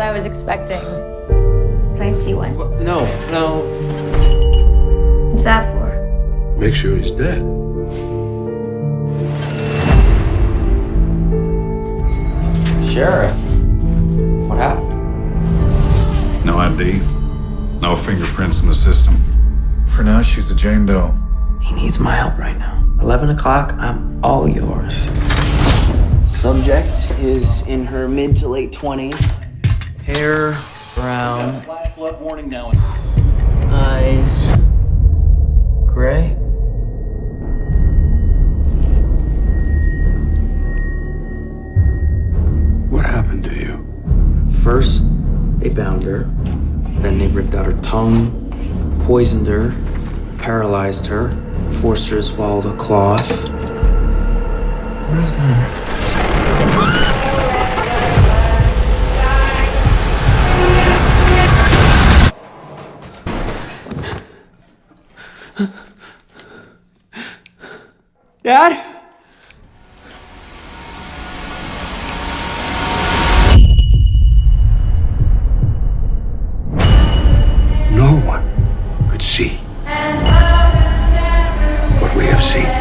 I was expecting. Can I see one? No. What's that for? Make sure he's dead. Sheriff, what happened? No ID, no fingerprints in the system. For now, she's a Jane Doe. He needs my help right now. 11 o'clock, I'm all yours. Subject is in her mid to late 20s. Hair brown. Flash flood warning now. Eyes gray. What happened to you? First, they bound her. Then they ripped out her tongue, poisoned her, paralyzed her, forced her to swallow the cloth. What is that? Dad? No one could see what we have seen.